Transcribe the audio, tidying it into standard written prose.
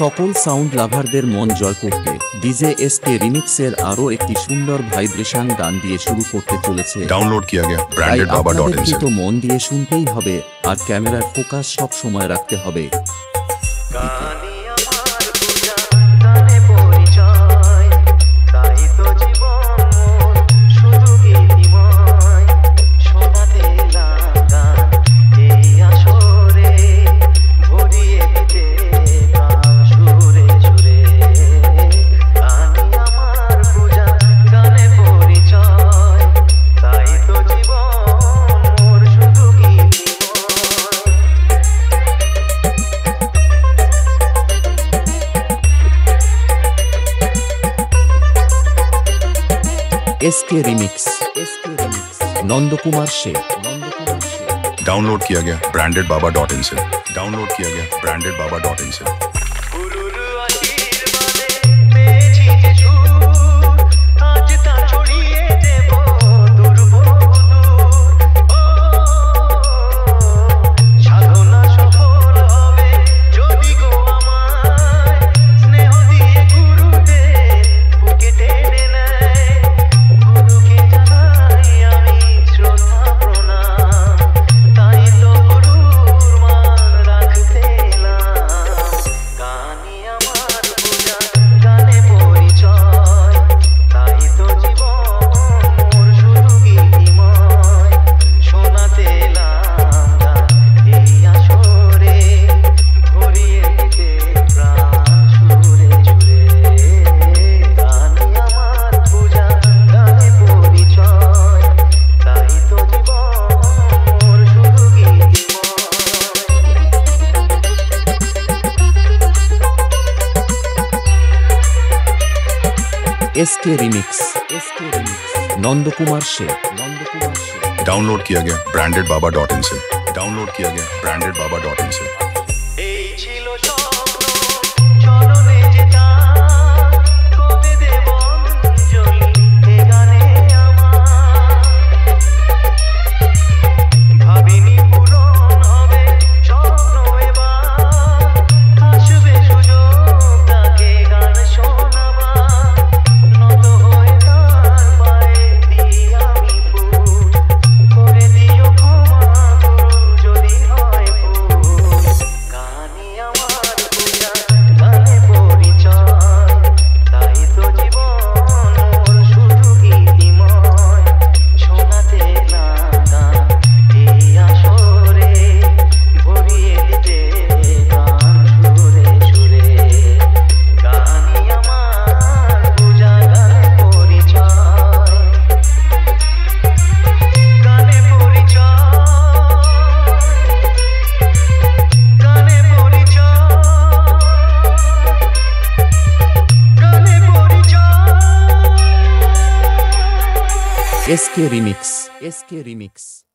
সকল সাউন্ড লাভারদের মন জয় করতে ডিজে এসকে রিমিক্সের আরো একটি সুন্দর ভাইব্রেশন গান দিয়ে শুরু করতে চলেছে। डाउनलोड किया गया ब्रांडेड बाबा.in से। তো মন দিয়ে শুনতেই হবে আর ক্যামেরার ফোকাস সব সময় রাখতে হবে। SK remix Nandkumar Shaikh. Download किया गया ब्रांडेड बाबा.in से। डाउनलोड किया गया ब्रांडेड बाबा.in से। SK remix Nandkumar Shaikh. Download किया गया ब्रांडेड बाबा.in से। डाउनलोड किया गया ब्रांडेड बाबा.in से। SK remix.